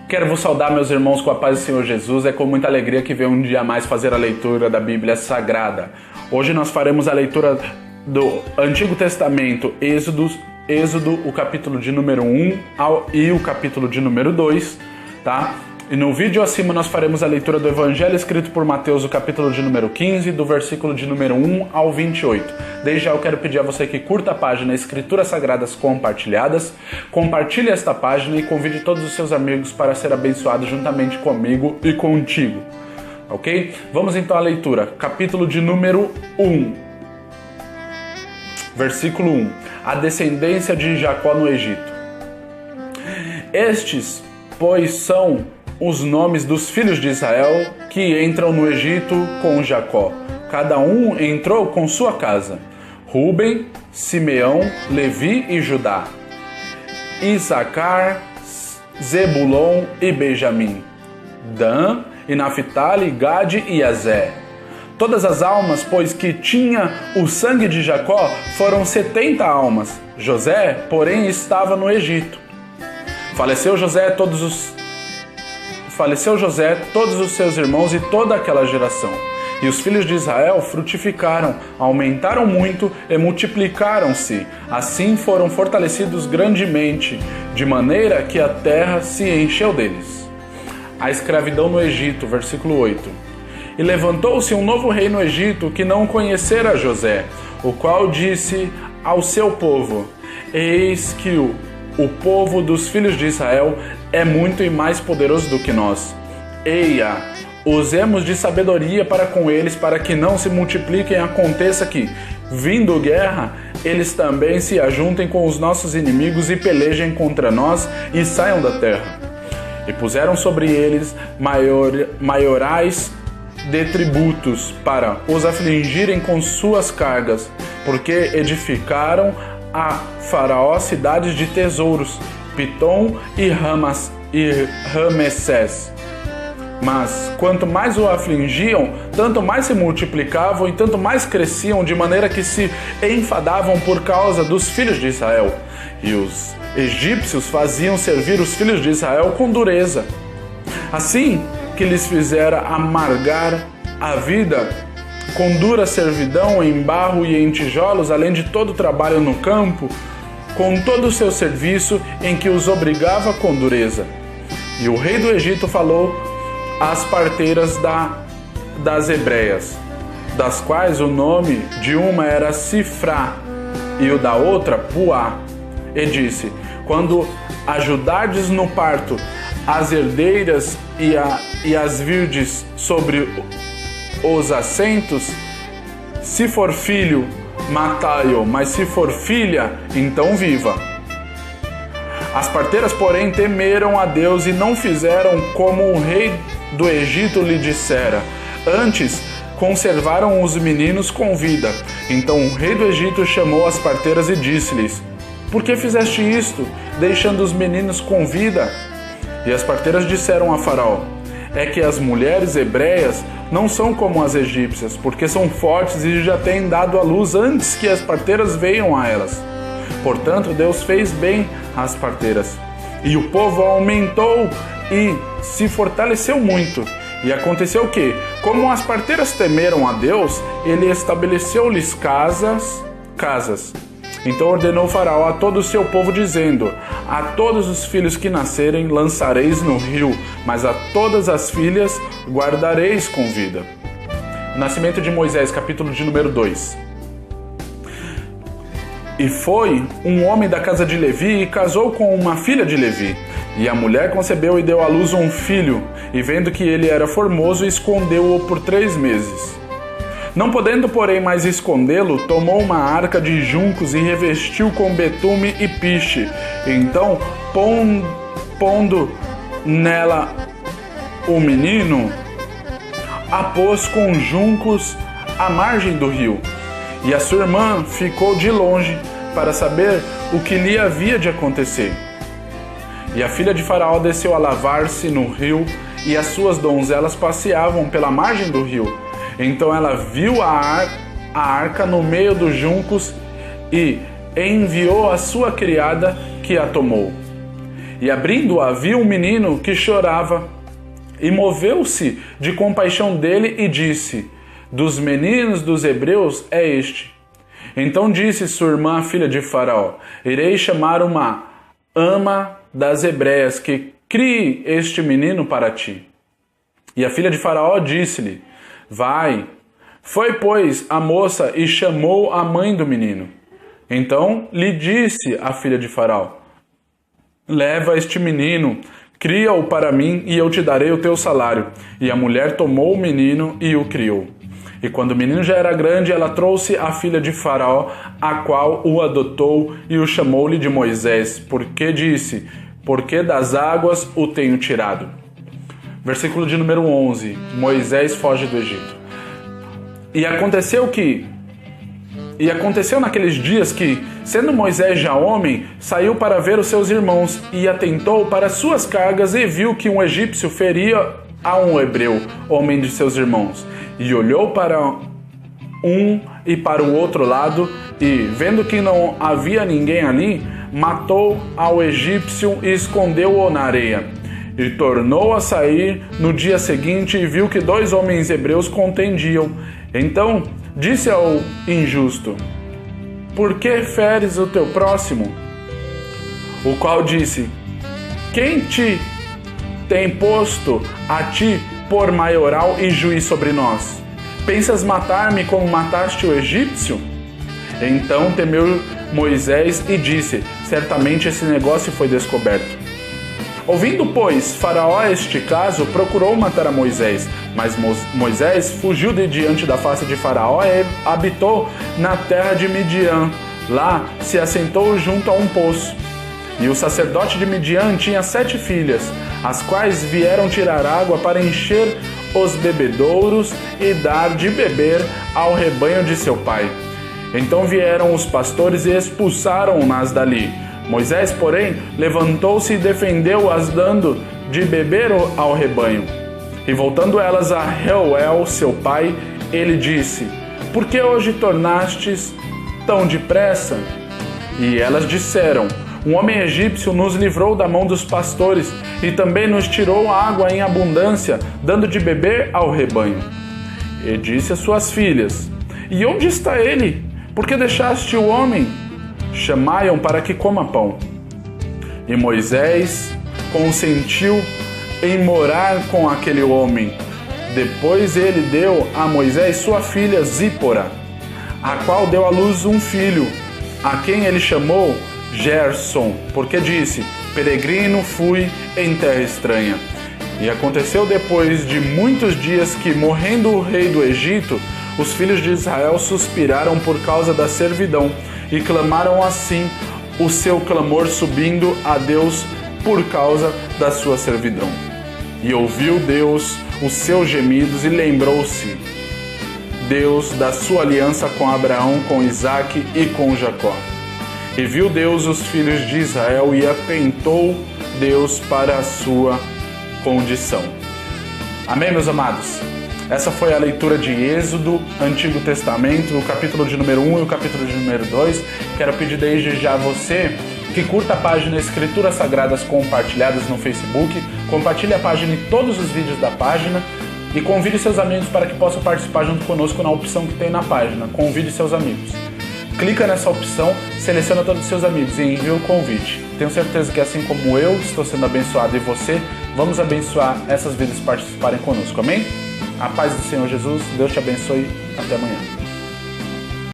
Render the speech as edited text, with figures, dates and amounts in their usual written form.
Quero vos saudar, meus irmãos, com a paz do Senhor Jesus. É com muita alegria que venho um dia a mais fazer a leitura da Bíblia Sagrada. Hoje nós faremos a leitura do Antigo Testamento, Êxodo, o capítulo de número 1 e o capítulo de número 2, tá? E no vídeo acima nós faremos a leitura do Evangelho escrito por Mateus, o capítulo de número 15, do versículo de número 1 ao 28. Desde já eu quero pedir a você que curta a página Escrituras Sagradas Compartilhadas, compartilhe esta página e convide todos os seus amigos para ser abençoado juntamente comigo e contigo. Ok? Vamos então à leitura. Capítulo de número 1. Versículo 1. A descendência de Jacó no Egito. Estes, pois, são os nomes dos filhos de Israel que entram no Egito com Jacó. Cada um entrou com sua casa. Rúben, Simeão, Levi e Judá. Isacar, Zebulon e Benjamim. Dan e Naphtali, Gade e Aser. Todas as almas, pois, que tinha o sangue de Jacó, foram 70 almas. José, porém, estava no Egito. Faleceu José, todos os seus irmãos e toda aquela geração. E os filhos de Israel frutificaram, aumentaram muito e multiplicaram-se. Assim foram fortalecidos grandemente, de maneira que a terra se encheu deles. A escravidão no Egito, versículo 8. E levantou-se um novo rei no Egito que não conhecera José, o qual disse ao seu povo: Eis que o povo dos filhos de Israel é muito e mais poderoso do que nós. Eia, usemos de sabedoria para com eles, para que não se multipliquem e aconteça que, vindo guerra, eles também se ajuntem com os nossos inimigos e pelejem contra nós e saiam da terra. E puseram sobre eles maiorais de tributos para os afligirem com suas cargas, porque edificaram a Faraó cidades de tesouros, Pitom e Ramessés. Mas quanto mais o afligiam, tanto mais se multiplicavam e tanto mais cresciam, de maneira que se enfadavam por causa dos filhos de Israel. E os egípcios faziam servir os filhos de Israel com dureza. Assim que lhes fizera amargar a vida com dura servidão em barro e em tijolos, além de todo o trabalho no campo, com todo o seu serviço em que os obrigava com dureza. E o rei do Egito falou às parteiras das hebreias, das quais o nome de uma era Sifrá e o da outra Puá, e disse: quando ajudardes no parto as herdeiras e as virdes sobre os assentos, se for filho, matai-o, mas se for filha, então viva. As parteiras, porém, temeram a Deus e não fizeram como o rei do Egito lhe dissera. Antes, conservaram os meninos com vida. Então o rei do Egito chamou as parteiras e disse-lhes: por que fizeste isto, deixando os meninos com vida? E as parteiras disseram a Faraó: é que as mulheres hebreias não são como as egípcias, porque são fortes e já têm dado à luz antes que as parteiras venham a elas. Portanto, Deus fez bem às parteiras. E o povo aumentou e se fortaleceu muito. E aconteceu que, como as parteiras temeram a Deus, ele estabeleceu-lhes casas. Então ordenou Faraó a todo o seu povo, dizendo: a todos os filhos que nascerem lançareis no rio, mas a todas as filhas guardareis com vida. O nascimento de Moisés, capítulo de número 2. E foi um homem da casa de Levi e casou com uma filha de Levi. E a mulher concebeu e deu à luz um filho, e vendo que ele era formoso, escondeu-o por 3 meses. Não podendo, porém, mais escondê-lo, tomou uma arca de juncos e revestiu com betume e piche. Então, pondo nela o menino, a pôs com juncos à margem do rio. E a sua irmã ficou de longe para saber o que lhe havia de acontecer. E a filha de Faraó desceu a lavar-se no rio, e as suas donzelas passeavam pela margem do rio. Então ela viu a arca no meio dos juncos e enviou a sua criada, que a tomou. E abrindo-a, viu um menino que chorava. E moveu-se de compaixão dele e disse: dos meninos dos hebreus é este. Então disse sua irmã, filha de Faraó: irei chamar uma ama das hebreias que crie este menino para ti. E a filha de Faraó disse-lhe: vai. Foi, pois, a moça e chamou a mãe do menino. Então lhe disse a filha de Faraó: leva este menino, cria-o para mim e eu te darei o teu salário. E a mulher tomou o menino e o criou. E quando o menino já era grande, ela trouxe a filha de Faraó, a qual o adotou e o chamou-lhe de Moisés, porque disse: porque das águas o tenho tirado. Versículo de número 11. Moisés foge do Egito. E aconteceu naqueles dias que, sendo Moisés já homem, saiu para ver os seus irmãos e atentou para suas cargas e viu que um egípcio feria a um hebreu, homem de seus irmãos. E olhou para um e para o outro lado e, vendo que não havia ninguém ali, matou ao egípcio e escondeu-o na areia. E tornou a sair no dia seguinte e viu que 2 homens hebreus contendiam. Então disse ao injusto: por que feres o teu próximo? O qual disse: quem te tem posto a ti por maioral e juiz sobre nós? Pensas matar-me como mataste o egípcio? Então temeu Moisés e disse: certamente esse negócio foi descoberto. Ouvindo, pois, Faraó este caso, procurou matar a Moisés, mas Moisés fugiu de diante da face de Faraó e habitou na terra de Midian. Lá se assentou junto a um poço. E o sacerdote de Midian tinha 7 filhas, as quais vieram tirar água para encher os bebedouros e dar de beber ao rebanho de seu pai. Então vieram os pastores e expulsaram-nas dali. Moisés, porém, levantou-se e defendeu-as, dando de beber ao rebanho. E voltando elas a Reuel, seu pai, ele disse: por que hoje tornastes tão depressa? E elas disseram: um homem egípcio nos livrou da mão dos pastores e também nos tirou água em abundância, dando de beber ao rebanho. E disse às suas filhas: e onde está ele? Por que deixaste o homem? Chamai-o para que coma pão. E Moisés consentiu em morar com aquele homem. Depois ele deu a Moisés sua filha Zípora, a qual deu à luz um filho, a quem ele chamou Gerson, porque disse: peregrino fui em terra estranha. E aconteceu depois de muitos dias que, morrendo o rei do Egito, os filhos de Israel suspiraram por causa da servidão e clamaram assim o seu clamor, subindo a Deus por causa da sua servidão. E ouviu Deus os seus gemidos e lembrou-se Deus da sua aliança com Abraão, com Isaque e com Jacó. E viu Deus os filhos de Israel e atentou Deus para a sua condição. Amém, meus amados? Essa foi a leitura de Êxodo, Antigo Testamento, o capítulo de número 1 e o capítulo de número 2. Quero pedir desde já a você que curta a página Escrituras Sagradas Compartilhadas no Facebook, compartilhe a página e todos os vídeos da página e convide seus amigos para que possam participar junto conosco na opção que tem na página. Convide seus amigos. Clica nessa opção, seleciona todos os seus amigos e envia o convite. Tenho certeza que assim como eu estou sendo abençoado e você, vamos abençoar essas vidas participarem conosco. Amém? A paz do Senhor Jesus, Deus te abençoe. Até amanhã.